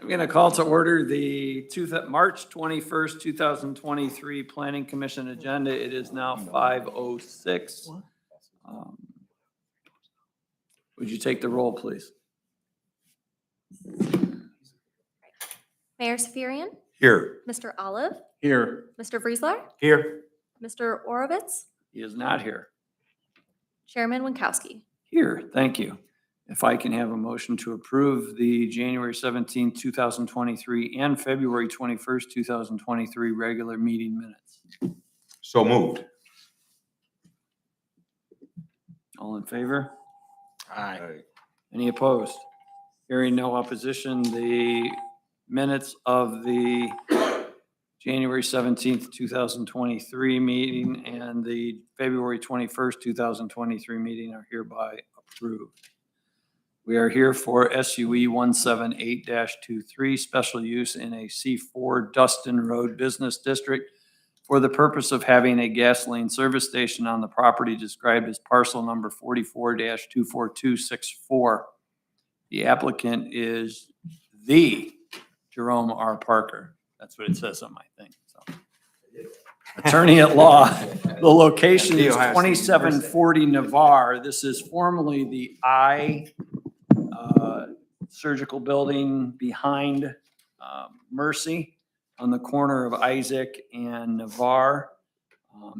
I'm going to call to order the March 21st, 2023 Planning Commission agenda. It is now 5:06. Would you take the roll, please? Mayor Safirian, Here. Mr. Olive, Here. Mr. Vrieslar, Here. Mr. Orovitz, He is not here. Chairman Winkowski. Here, thank you. If I can have a motion to approve the January 17th, 2023 and February 21st, 2023 regular meeting minutes. So moved. All in favor? Aye. Any opposed? Hearing no opposition, the minutes of the January 17th, 2023 meeting and the February 21st, 2023 meeting are hereby approved. We are here for SUE 178-23, special use in a C4 Dustin Road Business District for the purpose of having a gasoline service station on the property described as parcel number 44-24264. The applicant is the Jerome R. Parker. That's what it says on my thing. So, attorney at law. The location is 2740 Navarre. This is formerly the surgical building behind Mercy on the corner of Isaac and Navarre.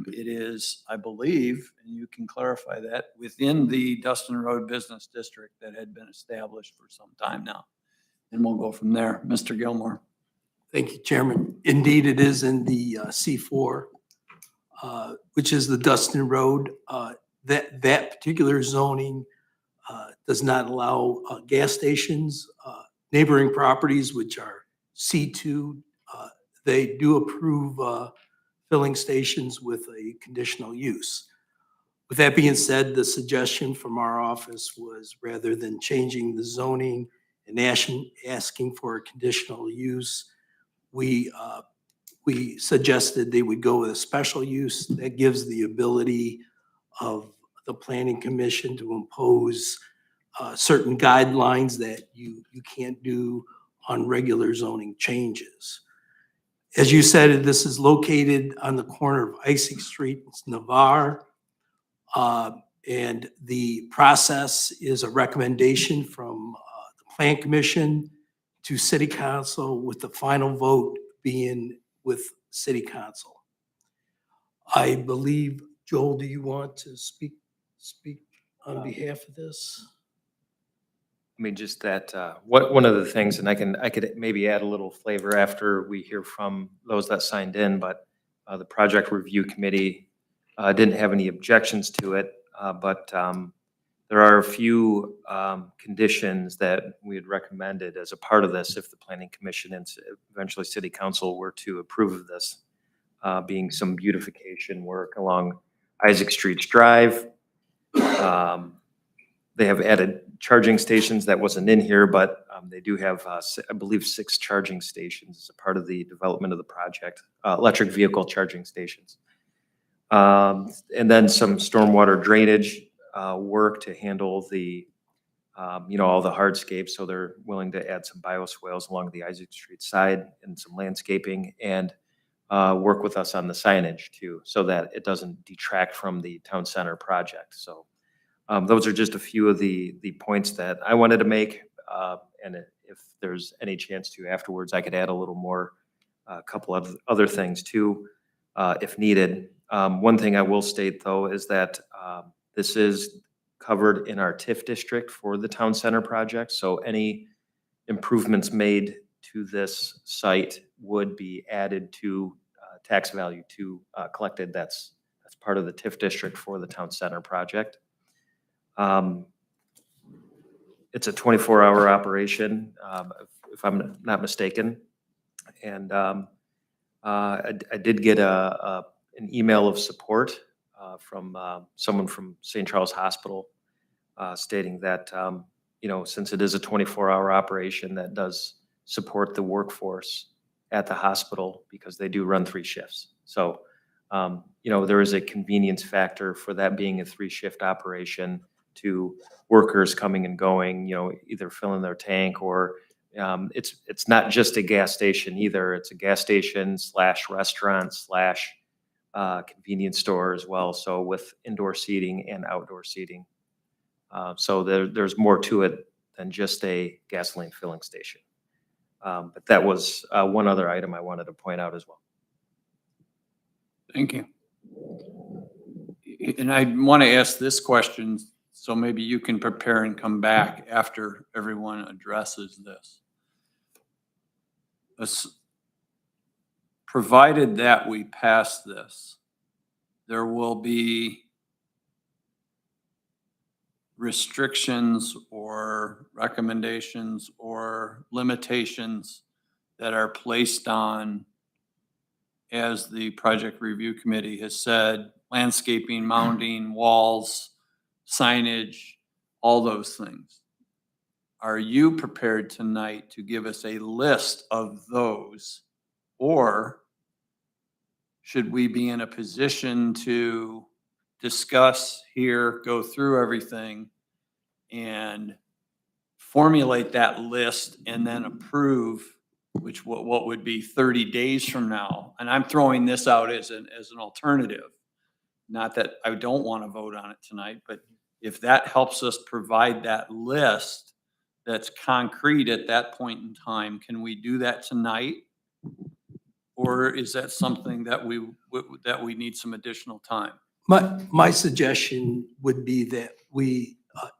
It is, I believe, and you can clarify that, within the Dustin Road Business District that had been established for some time now. And we'll go from there. Mr. Gilmore. Thank you, Chairman. Indeed, it is in the C4, which is the Dustin Road. That particular zoning does not allow gas stations. Neighboring properties, which are C2, they do approve filling stations with a conditional use. With that being said, the suggestion from our office was, rather than changing the zoning and asking for a conditional use, we suggested they would go with a special use that gives the ability of the Planning Commission to impose certain guidelines that you can't do on regular zoning changes. As you said, this is located on the corner of Isaac Street, it's Navarre. And the process is a recommendation from the Plan Commission to City Council, with the final vote being with City Council. I believe, Joel, do you want to speak on behalf of this? I mean, just that, one of the things, and I could maybe add a little flavor after we hear from those that signed in, but the project review committee didn't have any objections to it, but there are a few conditions that we had recommended as a part of this if the Planning Commission and eventually City Council were to approve of this, being some beautification work along Isaac Street Drive. They have added charging stations that wasn't in here, but they do have, I believe, 6 charging stations as a part of the development of the project, electric vehicle charging stations. And then some stormwater drainage work to handle the, all the hardscapes. So they're willing to add some bioswales along the Isaac Street side and some landscaping, and work with us on the signage too, so that it doesn't detract from the town center project. So those are just a few of the points that I wanted to make. And if there's any chance to afterwards, I could add a little more, a couple of other things too, if needed. One thing I will state though is that this is covered in our TIF district for the town center project. So any improvements made to this site would be added to tax value to collected. That's part of the TIF district for the town center project. It's a 24-hour operation, if I'm not mistaken. And I did get an email of support from someone from St. Charles Hospital stating that, since it is a 24-hour operation, that does support the workforce at the hospital because they do run 3 shifts. So, there is a convenience factor for that being a 3-shift operation to workers coming and going, either filling their tank or It's not just a gas station either. It's a gas station slash restaurant slash convenience store as well. So with indoor seating and outdoor seating. So there's more to it than just a gasoline filling station. But that was one other item I wanted to point out as well. Thank you. And I want to ask this question, so maybe you can prepare and come back after everyone addresses this. Provided that we pass this, there will be restrictions or recommendations or limitations that are placed on, as the project review committee has said, landscaping, mounding, walls, signage, all those things. Are you prepared tonight to give us a list of those? Or should we be in a position to discuss here, go through everything, and formulate that list and then approve, which what would be 30 days from now? And I'm throwing this out as an alternative. Not that I don't want to vote on it tonight, but if that helps us provide that list that's concrete at that point in time, can we do that tonight? Or is that something that we need some additional time? My suggestion would be that we,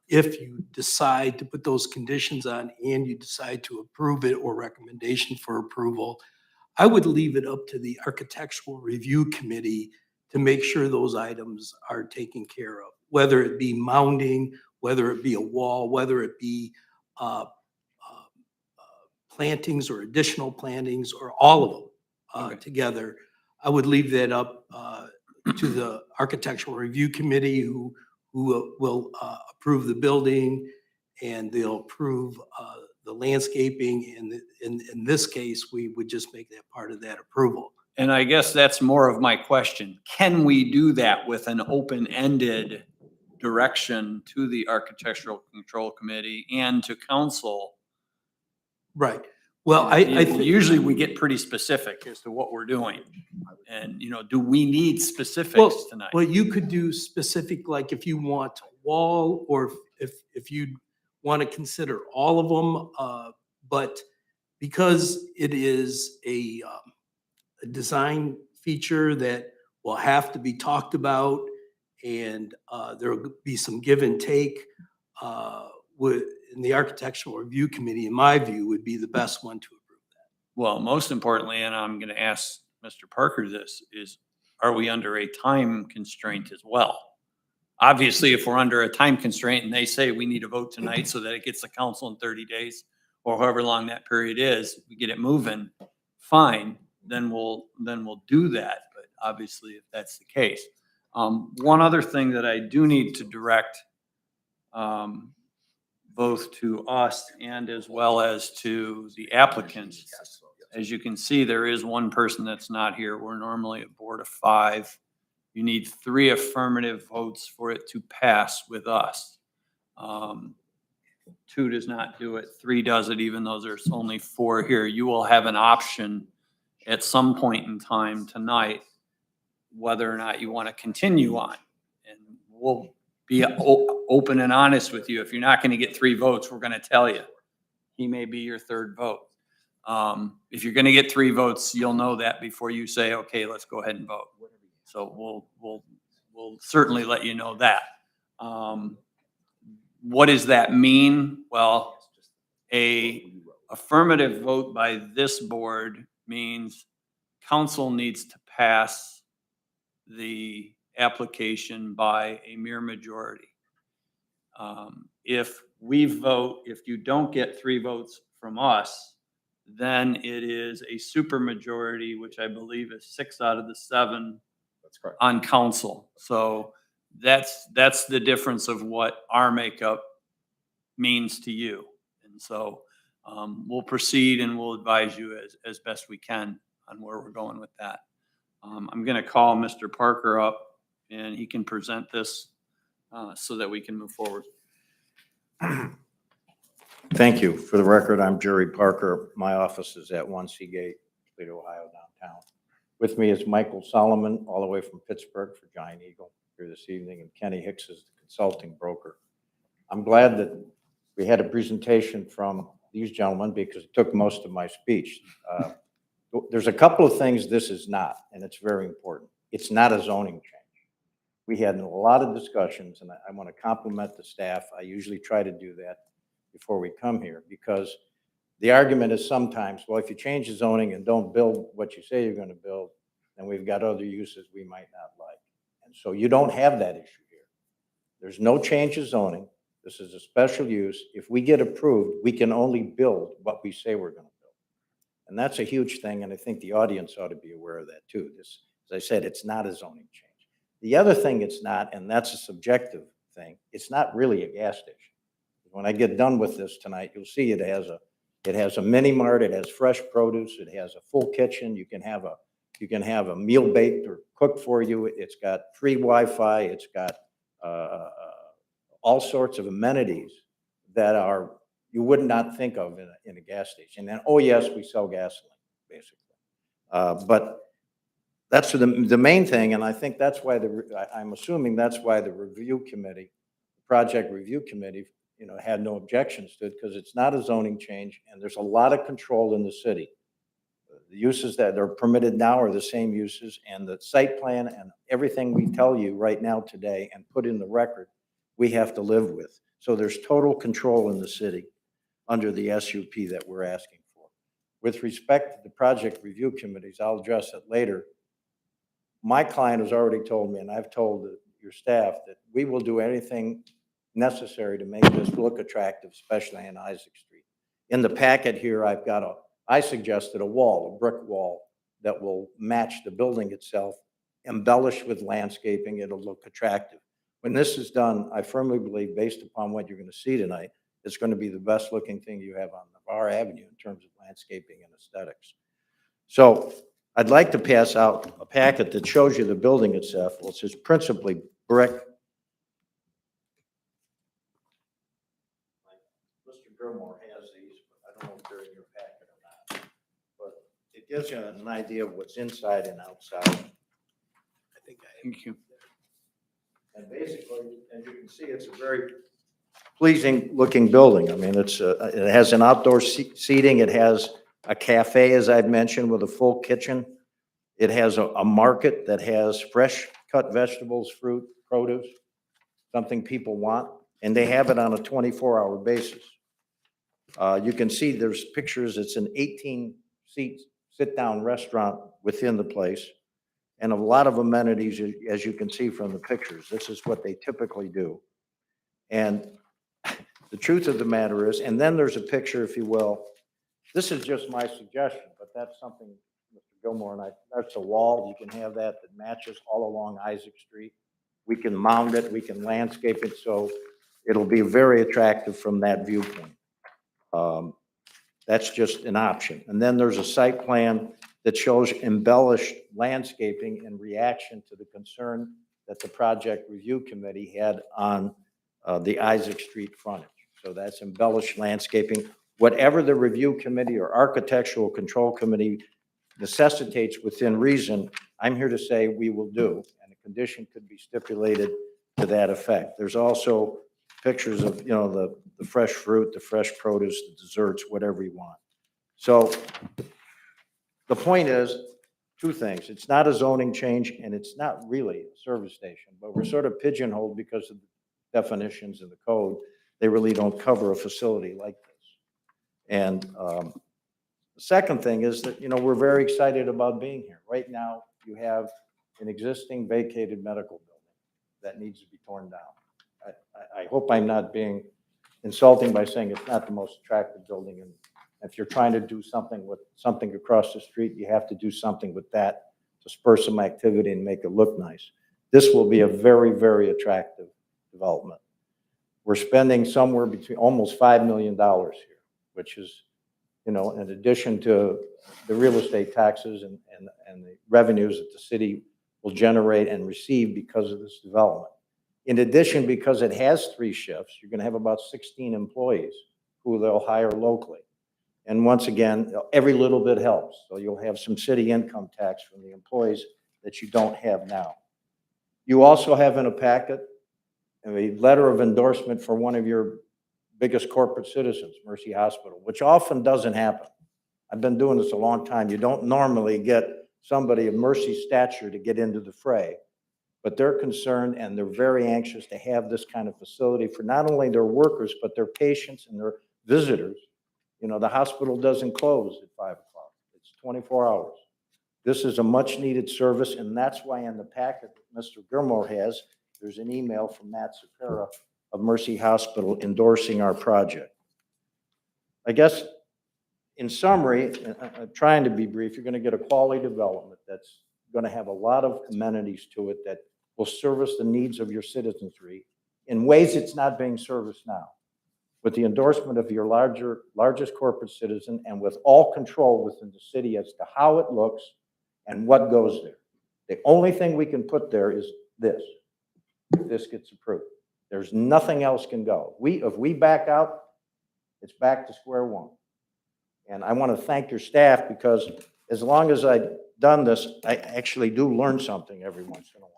if you decide to put those conditions on and you decide to approve it or recommendation for approval, I would leave it up to the Architectural Review Committee to make sure those items are taken care of, whether it be mounding, whether it be a wall, whether it be plantings or additional plantings, or all of them Okay. together. I would leave that up to the Architectural Review Committee, who will approve the building, and they'll approve the landscaping. And in this case, we would just make that part of that approval. And I guess that's more of my question. Can we do that with an open-ended direction to the Architectural Control Committee and to council? Right. Well, I think Usually we get pretty specific as to what we're doing. And, do we need Well, specifics tonight? well, you could do specific, like if you want a wall, or if you want to consider all of them. But because it is a design feature that will have to be talked about, and there will be some give and take, in the Architectural Review Committee, in my view, would be the best one to approve that. Well, most importantly, and I'm going to ask Mr. Parker this, is are we under a time constraint as well? Obviously, if we're under a time constraint and they say we need a vote tonight so that it gets the council in 30 days or however long that period is, we get it moving, fine, then we'll do that. But obviously, if that's the case. One other thing that I do need to direct both to us and as well as to the applicants. As you can see, there is one person that's not here. We're normally a board of 5. You need 3 affirmative votes for it to pass with us. 2 does not do it. 3 does it, even though there's only 4 here. You will have an option at some point in time tonight whether or not you want to continue on. And we'll be open and honest with you. If you're not going to get 3 votes, we're going to tell you. He may be your 3rd vote. If you're going to get 3 votes, you'll know that before you say, okay, let's go ahead and vote. So we'll certainly let you know that. What does that mean? Well, a affirmative vote by this board means council needs to pass the application by a mere majority. If we vote, if you don't get 3 votes from us, then it is a super majority, which I believe is 6 out of the 7 That's correct. on council. So that's the difference of what our makeup means to you. And so we'll proceed and we'll advise you as best we can on where we're going with that. I'm going to call Mr. Parker up and he can present this so that we can move forward. Thank you. For the record, I'm Jerry Parker. My office is at 1 Seagate, Toledo, Ohio, downtown. With me is Michael Solomon, all the way from Pittsburgh for Giant Eagle here this evening, and Kenny Hicks is the consulting broker. I'm glad that we had a presentation from these gentlemen because it took most of my speech. There's a couple of things this is not, and it's very important. It's not a zoning change. We had a lot of discussions, and I want to compliment the staff. I usually try to do that before we come here, because the argument is sometimes, well, if you change the zoning and don't build what you say you're going to build, then we've got other uses we might not like. And so you don't have that issue here. There's no change of zoning. This is a special use. If we get approved, we can only build what we say we're going to build. And that's a huge thing, and I think the audience ought to be aware of that too. This, as I said, it's not a zoning change. The other thing it's not, and that's a subjective thing, it's not really a gas station. When I get done with this tonight, you'll see it has a mini mart, it has fresh produce, it has a full kitchen, you can have a meal baked or cooked for you, it's got free Wi-Fi, it's got all sorts of amenities that you would not think of in a gas station. And oh yes, we sell gasoline, basically. But that's the main thing, and I think that's why I'm assuming that's why the review committee, the project review committee, had no objections to it, because it's not a zoning change, and there's a lot of control in the city. The uses that are permitted now are the same uses, and the site plan and everything we tell you right now today and put in the record, we have to live with. So there's total control in the city under the SUP that we're asking for. With respect to the project review committees, I'll address it later. My client has already told me, and I've told your staff, that we will do anything necessary to make this look attractive, especially on Isaac Street. In the packet here, I suggested a wall, a brick wall that will match the building itself, embellished with landscaping. It'll look attractive. When this is done, I firmly believe, based upon what you're going to see tonight, it's going to be the best looking thing you have on Navarre Avenue in terms of landscaping and aesthetics. So I'd like to pass out a packet that shows you the building itself. Well, it's principally brick. Mr. Gilmore has these, but I don't know if they're in your packet or not. But it gives you an idea of what's inside and outside. I think Thank you. And basically, as you can see, it's a very pleasing looking building. I mean, it has an outdoor seating. It has a cafe, as I've mentioned, with a full kitchen. It has a market that has fresh cut vegetables, fruit, produce, something people want, and they have it on a 24-hour basis. You can see there's pictures. It's an 18-seat sit-down restaurant within the place, and a lot of amenities, as you can see from the pictures. This is what they typically do. And the truth of the matter is, and then there's a picture, if you will. This is just my suggestion, but that's something Mr. Gilmore and that's a wall. You can have that matches all along Isaac Street. We can mount it, we can landscape it, so it'll be very attractive from that viewpoint. That's just an option. And then there's a site plan that shows embellished landscaping in reaction to the concern that the project review committee had on the Isaac Street frontage. So that's embellished landscaping. Whatever the review committee or architectural control committee necessitates within reason, I'm here to say we will do, and a condition could be stipulated to that effect. There's also pictures of, the fresh fruit, the fresh produce, the desserts, whatever you want. So the point is two things. It's not a zoning change, and it's not really a service station, but we're sort of pigeonholed because of the definitions in the code. They really don't cover a facility like this. And the second thing is that, we're very excited about being here. Right now, you have an existing vacated medical building that needs to be torn down. I hope I'm not being insulting by saying it's not the most attractive building. And if you're trying to do something with something across the street, you have to do something with that to spur some activity and make it look nice. This will be a very, very attractive development. We're spending somewhere between almost $5 million here, which is, in addition to the real estate taxes and the revenues that the city will generate and receive because of this development. In addition, because it has 3 shifts, you're going to have about 16 employees who they'll hire locally. And once again, every little bit helps. So you'll have some city income tax from the employees that you don't have now. You also have in a packet a letter of endorsement for one of your biggest corporate citizens, Mercy Hospital, which often doesn't happen. I've been doing this a long time. You don't normally get somebody of Mercy's stature to get into the fray, but they're concerned and they're very anxious to have this kind of facility for not only their workers, but their patients and their visitors. You know, the hospital doesn't close at 5 o'clock. It's 24 hours. This is a much needed service, and that's why in the packet that Mr. Gilmore has, there's an email from Matt Supera of Mercy Hospital endorsing our project. I guess, in summary, I'm trying to be brief, you're going to get a quality development that's going to have a lot of amenities to it that will service the needs of your citizenry in ways it's not being serviced now. With the endorsement of your largest corporate citizen and with all control within the city as to how it looks and what goes there. The only thing we can put there is this, if this gets approved. There's nothing else can go. If we back out, it's back to square one. And I want to thank your staff because as long as I've done this, I actually do learn something every once in a while.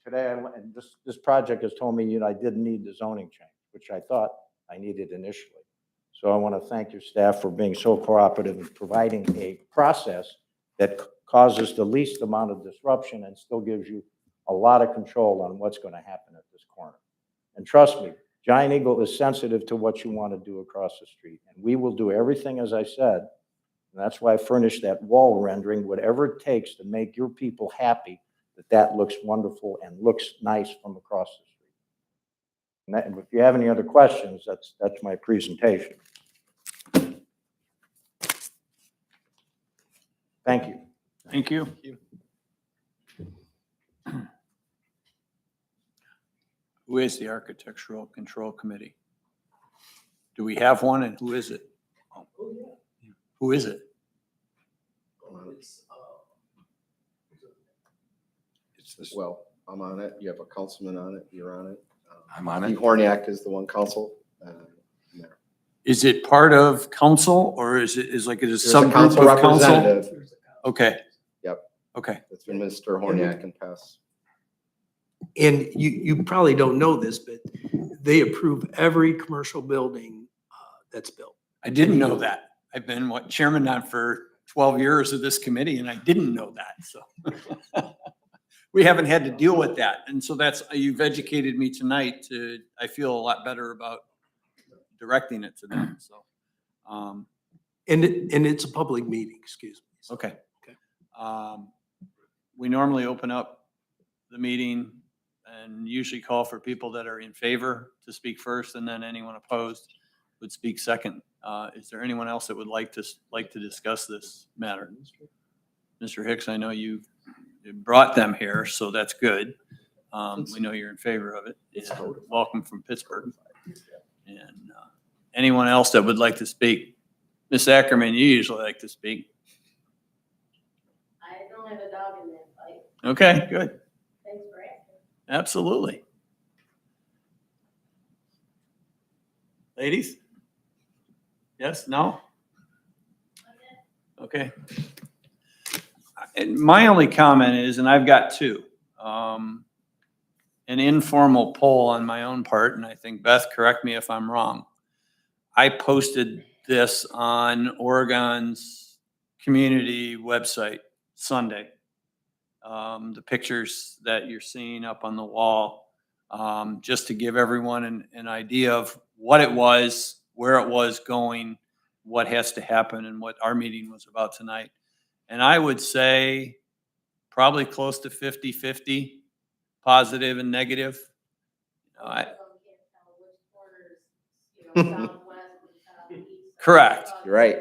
Today, and this project has told me, I didn't need the zoning change, which I thought I needed initially. So I want to thank your staff for being so cooperative in providing a process that causes the least amount of disruption and still gives you a lot of control on what's going to happen at this corner. And trust me, Giant Eagle is sensitive to what you want to do across the street. And we will do everything, as I said, and that's why I furnished that wall rendering, whatever it takes to make your people happy, that looks wonderful and looks nice from across the street. And if you have any other questions, that's my presentation. Thank you. Thank you. Who is the Architectural Control Committee? Do we have one, and who is it? Who is it? It's this, Well, I'm on it. You have a councilman on it. You're on it. I'm on Pete it. Horniak is the one council. There. Is it part of council or is it like a There's a subgroup council of council? representative. Okay. Yep. Okay. It's been Mr. Horniak and Pest. And you probably don't know this, but they approve every commercial building that's built. I didn't know that. I've been chairman now for 12 years of this committee and I didn't know that. So we haven't had to deal with that. And so you've educated me tonight I feel a lot better about directing it to them. So, And it's a public meeting, excuse me. okay. Okay. We normally open up the meeting and usually call for people that are in favor to speak first, and then anyone opposed would speak second. Is there anyone else that would like to discuss this matter? Mr. Hicks, I know you brought them here, so that's good. We know you're in favor of it. And welcome from Pittsburgh. And anyone else that would like to speak? Ms. Ackerman, you usually like to speak. I don't have a dog in that fight. Okay, good. Thanks for asking. Absolutely. Ladies? Yes, no? Okay. And my only comment is, and I've got two, an informal poll on my own part, and I think Beth, correct me if I'm wrong. I posted this on Oregon's community website Sunday. The pictures that you're seeing up on the wall, just to give everyone an idea of what it was, where it was going, what has to happen, and what our meeting was about tonight. And I would say probably close to 50-50, positive and negative. Some can't tell which corners, southwest and southeast. Correct. You're right.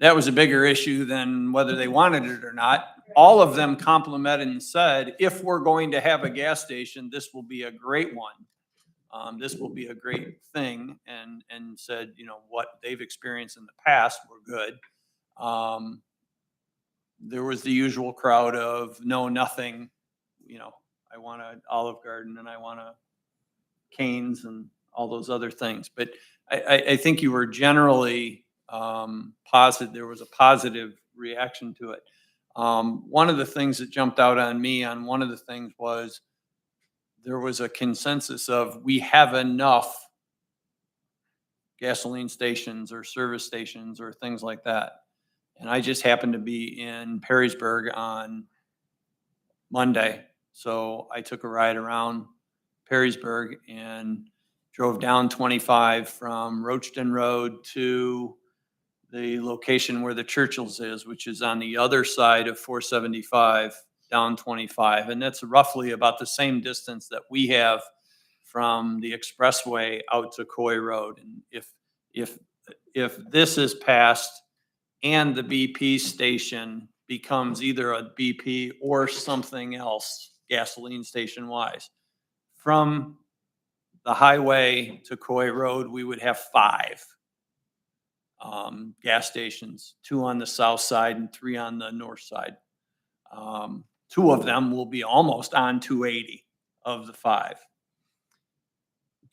That was a bigger issue than whether they wanted it or not. All of them complimented and said, if we're going to have a gas station, this will be a great one. This will be a great thing, and said, what they've experienced in the past were good. There was the usual crowd of no, nothing, I want an Olive Garden and I want a Cane's and all those other things. But I think you were generally positive, there was a positive reaction to it. One of the things that jumped out on me on one of the things was there was a consensus of we have enough gasoline stations or service stations or things like that. And I just happened to be in Perrysburg on Monday. So I took a ride around Perrysburg and drove down 25 from Roachton Road to the location where the Churchill's is, which is on the other side of 475 down 25. And that's roughly about the same distance that we have from the expressway out to Coy Road. And if this is passed and the BP station becomes either a BP or something else, gasoline station wise, from the highway to Coy Road, we would have 5 gas stations, 2 on the south side and 3 on the north side. 2 of them will be almost on 280 of the 5.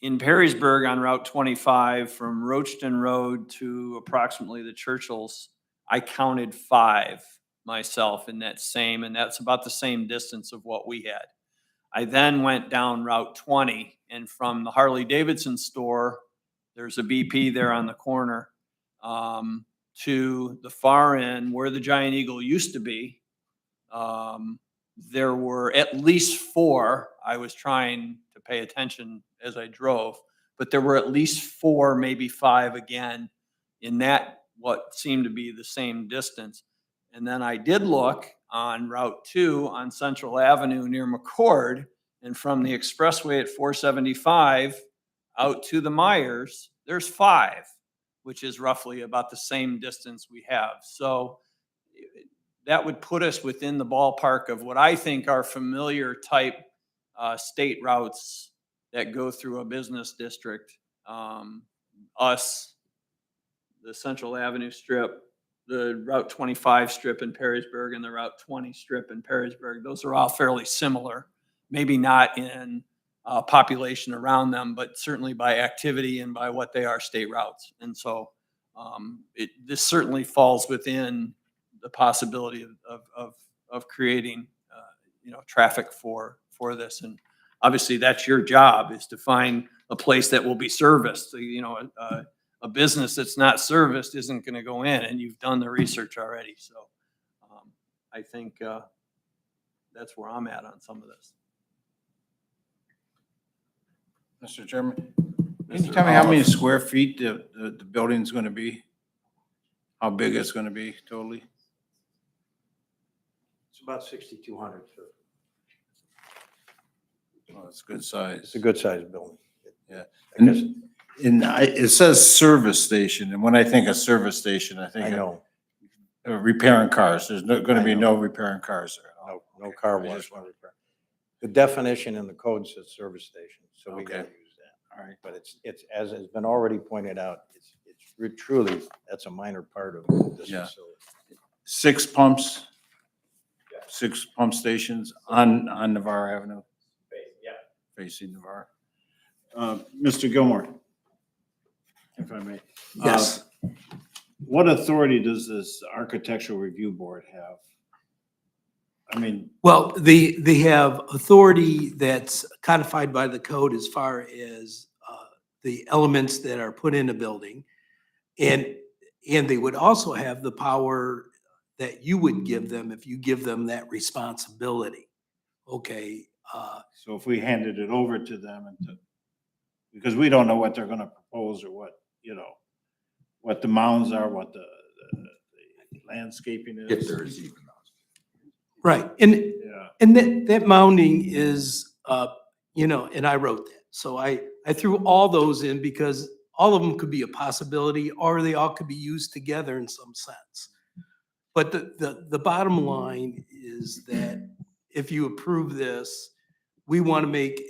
In Perrysburg on Route 25, from Roachton Road to approximately the Churchill's, I counted 5 myself in that same, and that's about the same distance of what we had. I then went down Route 20, and from the Harley Davidson store, there's a BP there on the corner, to the far end where the Giant Eagle used to be. There were at least 4. I was trying to pay attention as I drove, but there were at least 4, maybe 5 again in that what seemed to be the same distance. And then I did look on Route 2 on Central Avenue near McCord, and from the expressway at 475 out to the Myers, there's 5, which is roughly about the same distance we have. So that would put us within the ballpark of what I think are familiar type state routes that go through a business district. Us, the Central Avenue strip, the Route 25 strip in Perrysburg, and the Route 20 strip in Perrysburg. Those are all fairly similar, maybe not in population around them, but certainly by activity and by what they are state routes. And so this certainly falls within the possibility of creating, traffic for this. And obviously that's your job, is to find a place that will be serviced. A business that's not serviced isn't going to go in, and you've done the research already. So I think that's where I'm at on some of this. Mr. Chairman, can you tell me how many square feet the building's gonna be? How big it's gonna be totally? It's about 6,200, sir. Oh, it's good size. It's a good sized building. Yeah. I guess, It says service station, and when I think of service station, I think I of know, repairing cars. There's gonna I be know. no repairing cars there. no car wash. no repair. The definition in the code says service station, so we gotta Okay. use that. All right. But it's, as has been already pointed out, it's truly, that's a minor part of this Yeah. facility. 6 pumps? 6 pump stations on Navarre Avenue? Yeah. Facing Navarre. Mr. Gilmore, if I may. Yes. What authority does this architectural review board have? I mean, Well, they have authority that's codified by the code as far as the elements that are put in a building. And they would also have the power that you would give them if you give them that responsibility. Okay, so if we handed it over to them because we don't know what they're gonna propose or what the mounds are, what the landscaping is. If there is even. right. And Yeah. that mounding is, and I wrote that. So I threw all those in because all of them could be a possibility, or they all could be used together in some sense. But the bottom line is that if you approve this, we want to make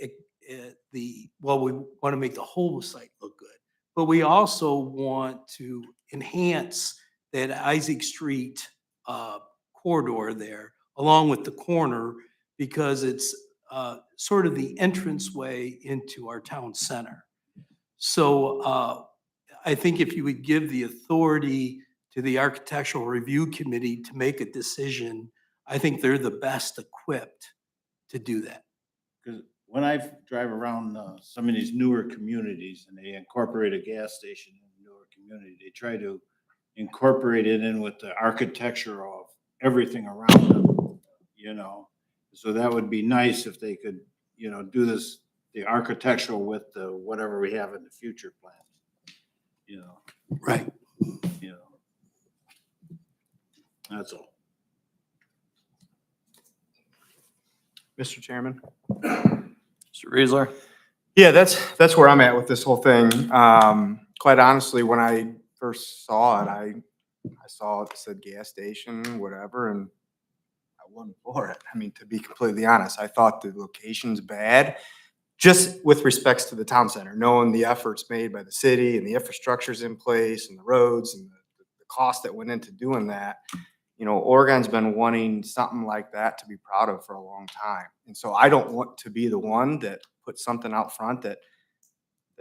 we want to make the whole site look good. But we also want to enhance that Isaac Street corridor there, along with the corner, because it's sort of the entranceway into our town center. So I think if you would give the authority to the Architectural Review Committee to make a decision, I think they're the best equipped to do that. Because when I drive around some of these newer communities and they incorporate a gas station in a newer community, they try to incorporate it in with the architecture of everything around them, you know? So that would be nice if they could, you know, do this, the architectural with the whatever we have in the future plans, you know, Right. you know. That's all. Mr. Chairman? Mr. Reesler? Yeah, that's where I'm at with this whole thing. Quite honestly, when I first saw it, I saw it said gas station, whatever, and I wasn't for it. I mean, to be completely honest, I thought the location's bad, just with respects to the town center, knowing the efforts made by the city and the infrastructure's in place and the roads and the cost that went into doing that. You know, Oregon's been wanting something like that to be proud of for a long time. And so I don't want to be the one that puts something out front that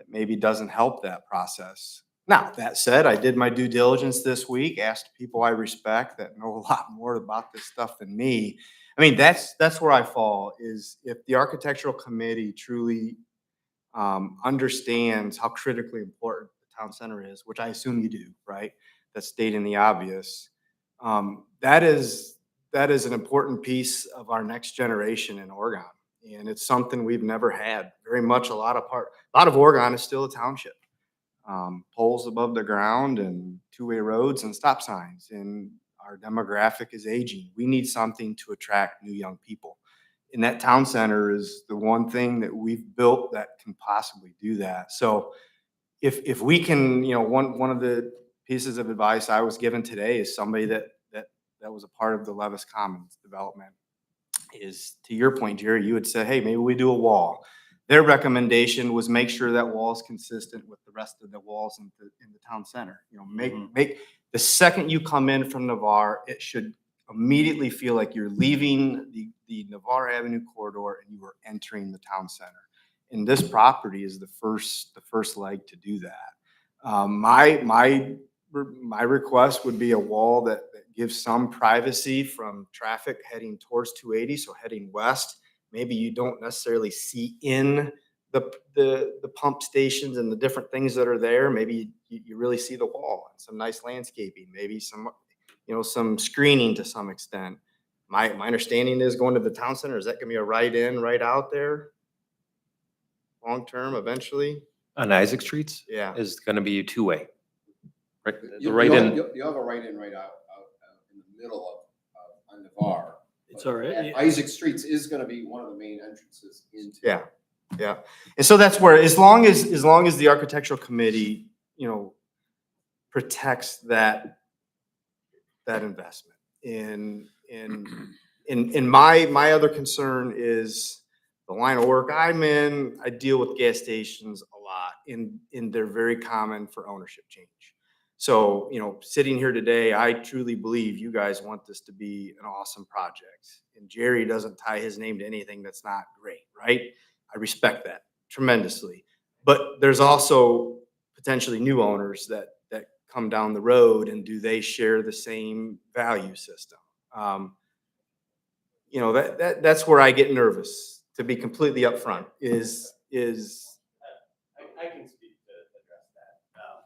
maybe doesn't help that process. Now, that said, I did my due diligence this week, asked people I respect that know a lot more about this stuff than me. I mean, that's where I fall, is if the architectural committee truly understands how critically important the town center is, which I assume you do, right? That's stating the obvious. That is an important piece of our next generation in Oregon. And it's something we've never had very much. A lot of Oregon is still a township. Poles above the ground and two-way roads and stop signs. And our demographic is aging. We need something to attract new young people. And that town center is the one thing that we've built that can possibly do that. So if we can, you know, one of the pieces of advice I was given today is somebody that was a part of the Levis Commons development is, to your point, Jerry, you would say, hey, maybe we do a wall. Their recommendation was make sure that wall is consistent with the rest of the walls in the town center. You know, make the second you come in from Navarre, it should immediately feel like you're leaving the Navarre Avenue corridor and you are entering the town center. And this property is the first leg to do that. My request would be a wall that gives some privacy from traffic heading towards 280, so heading west. Maybe you don't necessarily see in the pump stations and the different things that are there. Maybe you really see the wall and some nice landscaping, maybe some, you know, some screening to some extent. My understanding is going to the town center, is that gonna be a right in, right out there? Long term, eventually? On Isaac Streets Yeah. is going to be two-way. Right, the You right in. You have a right in, right out in the middle of, on Navarre. It's all right. Isaac Streets is gonna be one of the main entrances into. Yeah, yeah. And so that's where, as long as the architectural committee, you know, protects that investment. In my other concern is the line of work I'm in. I deal with gas stations a lot, and they're very common for ownership change. So, you know, sitting here today, I truly believe you guys want this to be an awesome project. And Jerry doesn't tie his name to anything that's not great, right? I respect that tremendously. But there's also potentially new owners that come down the road, and do they share the same value system? You know, that's where I get nervous, to be completely upfront, is I can speak to address that.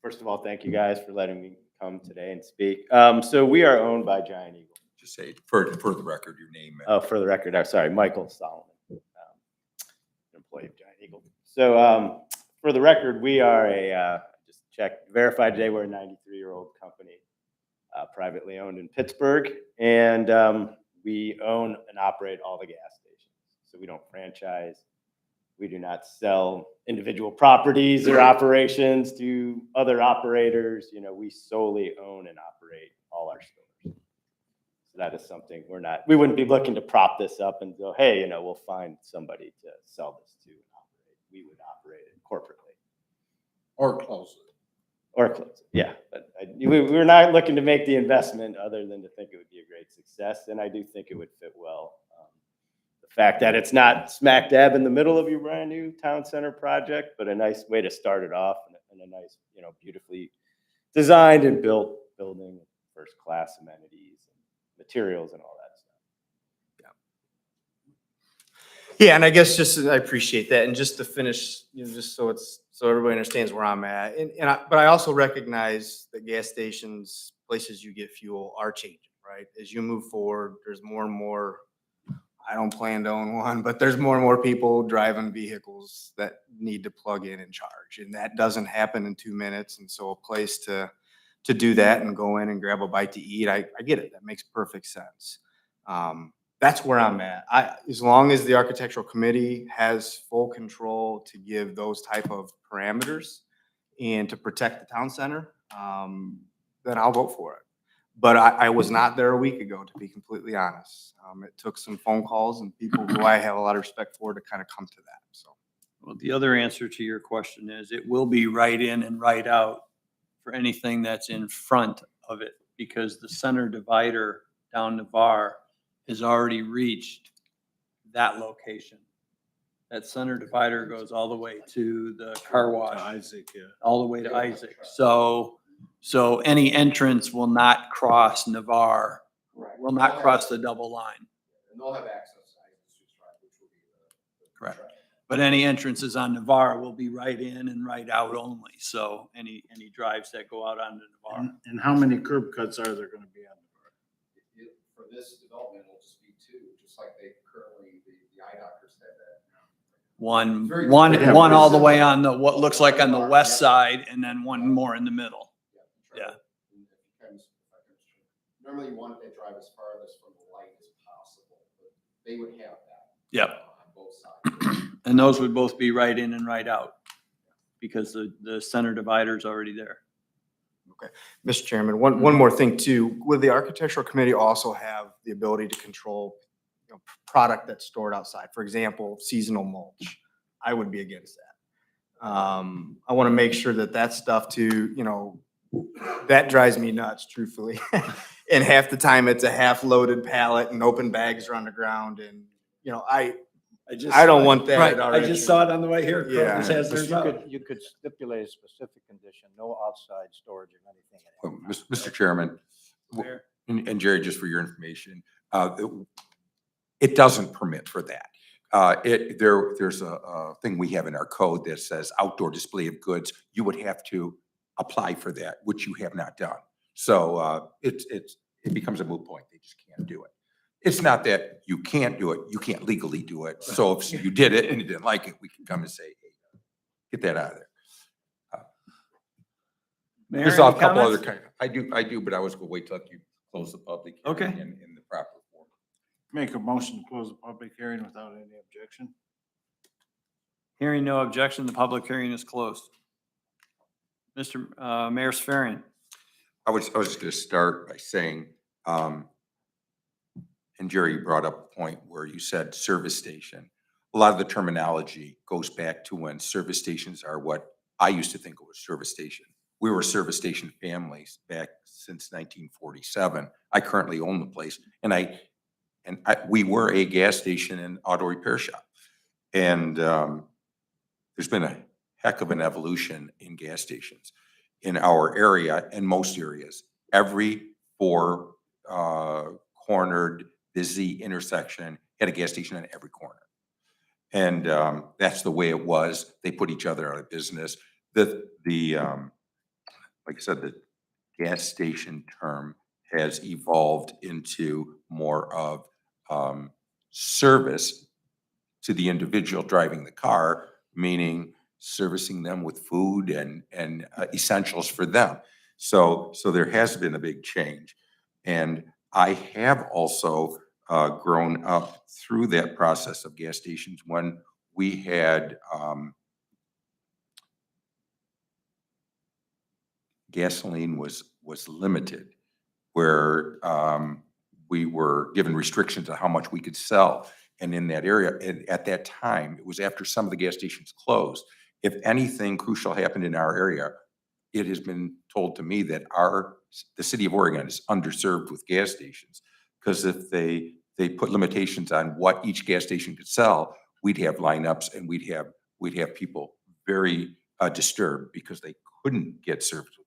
First of all, thank you guys for letting me come today and speak. So we are owned by Giant Eagle. Just say, for the record, your name. Oh, for the record, sorry, Michael Solomon, employee of Giant Eagle. So for the record, we are just verified today, we're a 93-year-old company, privately owned in Pittsburgh. And we own and operate all the gas stations. So we don't franchise. We do not sell individual properties or operations to other operators. You know, we solely own and operate all our stores. So that is something we wouldn't be looking to prop this up and go, hey, you know, we'll find somebody to sell this to and operate. We would operate it corporately. Or close it. Or close it, yeah. But we're not looking to make the investment other than to think it would be a great success. And I do think it would fit well. the fact that it's not smack dab in the middle of your brand new town center project, but a nice way to start it off and a nice, beautifully designed and built building, first class amenities and materials and all that stuff. Yeah, and I guess I appreciate that, and just to finish, just so everybody understands where I'm at, but I also recognize that gas stations, places you get fuel are changing, right? As you move forward, there's more and more, I don't plan to own one, but there's more and more people driving vehicles that need to plug in and charge, and that doesn't happen in 2 minutes, and so a place to do that and go in and grab a bite to eat, I get it, that makes perfect sense. That's where I'm at. As long as the architectural committee has full control to give those type of parameters and to protect the town center, then I'll vote for it. But I was not there a week ago, to be completely honest. It took some phone calls and people who I have a lot of respect for to kind of come to that, so. Well, the other answer to your question is it will be right in and right out for anything that's in front of it, because the center divider down Navarre has already reached that location. That center divider goes all the way to the car wash, Isaac, yeah. all the way to Isaac. So any entrance will not cross Navarre, Correct. will not cross the double line. And they'll have access to Isaac Street Drive, which will be the. Correct. track. But any entrances on Navarre will be right in and right out only. So any drives that go out onto Navarre. And how many curb cuts are there gonna be on For this development, it'll just be 2, just like they currently, the eye doctors have that. One Very- Yeah, all the very way similar. on what looks like on the west side, and then one more in the middle. Yeah. Normally you want to drive as farthest from the light as possible, but they would have that. Yep. On both sides. And those would both be right in and right out, because the center divider's already there. Mr. Chairman, one more thing too, would the architectural committee also have the ability to control, product that's stored outside? For example, seasonal mulch. I would be against that. I want to make sure that stuff too, that drives me nuts, truthfully. And half the time it's a half-loaded pallet and open bags are on the ground and, I don't want that Right, at our I just saw it on the way here. Yeah. Kroger's has theirs out. You could stipulate a specific condition, no outside storage of anything. at any Well, time. Mr. Chairman, Where? and Jerry, just for your information, it doesn't permit for that. There's a thing we have in our code that says outdoor display of goods. You would have to apply for that, which you have not done. So it becomes a moot point. They just can't do it. It's not that you can't do it, you can't legally do it. So if you did it and you didn't like it, we can come and say, hey, get that out of there. Mayor, There's a any couple other comments? I do, but I was gonna wait till you close the public hearing Okay. in the proper form. Make a motion to close the public hearing without any objection. Hearing no objection, the public hearing is closed. Mr. Mayor Sferian. I was just gonna start by saying, and Jerry brought up a point where you said service station. A lot of the terminology goes back to when service stations are what I used to think of as service station. We were service station families back since 1947. I currently own the place, and we were a gas station and auto repair shop. And there's been a heck of an evolution in gas stations in our area and most areas. Every 4 cornered busy intersection had a gas station on every corner. And that's the way it was. They put each other out of business. Like I said, the gas station term has evolved into more of service to the individual driving the car, meaning servicing them with food and essentials for them. So there has been a big change. And I have also grown up through that process of gas stations when we had gasoline was limited, where we were given restrictions on how much we could sell. And in that area, and at that time, it was after some of the gas stations closed. If anything crucial happened in our area, it has been told to me that the city of Oregon is underserved with gas stations. Because if they they put limitations on what each gas station could sell, we'd have lineups and we'd have people very disturbed because they couldn't get served with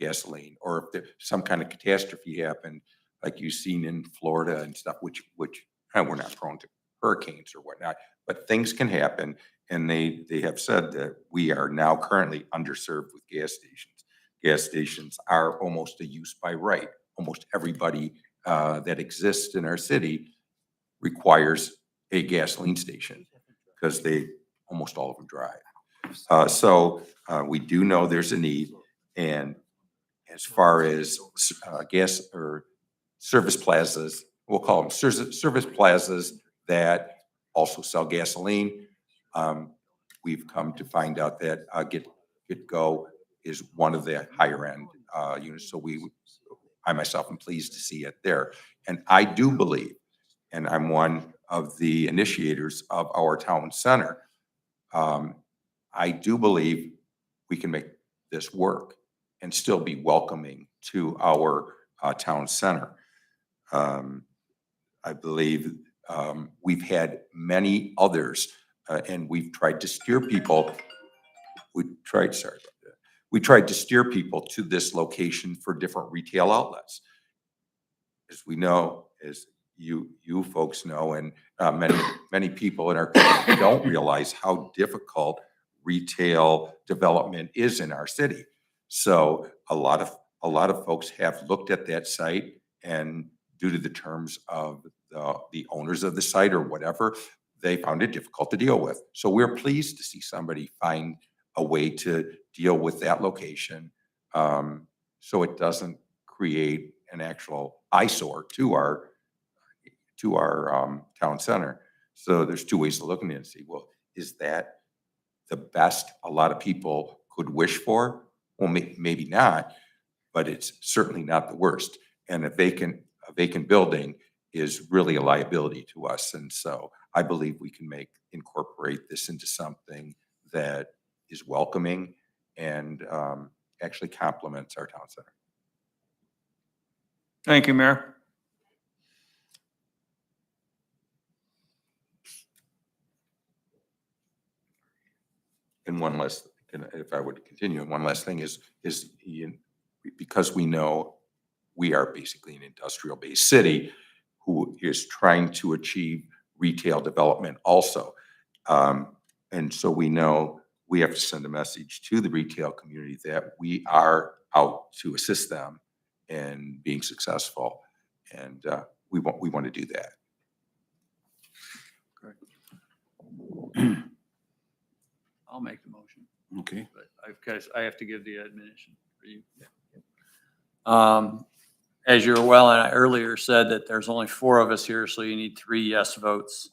gasoline, or if there, some kind of catastrophe happened, like you've seen in Florida and stuff, which we're not prone to hurricanes or whatnot, but things can happen. And they have said that we are now currently underserved with gas stations. Gas stations are almost a use by right. Almost everybody that exists in our city requires a gasoline station because almost all of them drive. So we do know there's a need. And as far as gas or service plazas, we'll call them service plazas that also sell gasoline, we've come to find out that GetGo is one of the higher end units. So I myself am pleased to see it there. And I do believe, and I'm one of the initiators of our town center, I do believe we can make this work and still be welcoming to our town center. I believe we've had many others, and we've tried to steer people. We tried to steer people to this location for different retail outlets. As we know, as you folks know, and many people in our community don't realize how difficult retail development is in our city. So a lot of folks have looked at that site, and due to the terms of the owners of the site or whatever, they found it difficult to deal with. So we're pleased to see somebody find a way to deal with that location, so it doesn't create an actual eyesore to our town center. So there's two ways to look at it and see, well, is that the best a lot of people could wish for? Well, maybe not, but it's certainly not the worst. And a vacant building is really a liability to us. And so I believe we can incorporate this into something that is welcoming and actually complements our town center. Thank you, Mayor. And one last, if I would continue, one last thing is because we know we are basically an industrial-based city who is trying to achieve retail development also. And so we know we have to send a message to the retail community that we are out to assist them in being successful. And we want to do that. I'll make the motion, Okay. but I have to give the admonition for you. As you're well, and I earlier said that there's only 4 of us here, so you need 3 yes votes.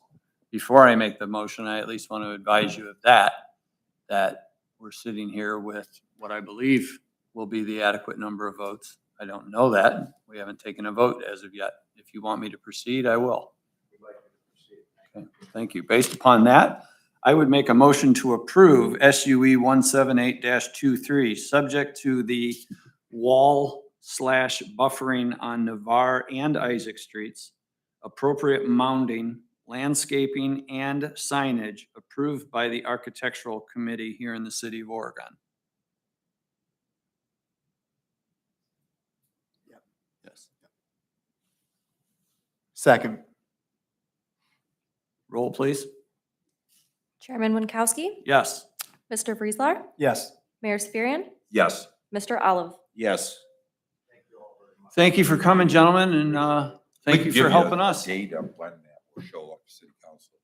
Before I make the motion, I at least want to advise you of that we're sitting here with what I believe will be the adequate number of votes. I don't know that. We haven't taken a vote as of yet. If you want me to proceed, I will. Okay, thank you. Based upon that, I would make a motion to approve SUE 178-23, subject to the wall/buffering on Navarre and Isaac Streets, appropriate mounding, landscaping, and signage approved by the Architectural Committee here in the city of Oregon. Yes. Second. Roll, please. Chairman Winkowski, Yes. Mr. Vrieslar, Yes. Mayor Sphirian, Yes. Mr. Olive. Yes. Thank you for coming, gentlemen, and thank you for helping us. Date of when that will show up to city council.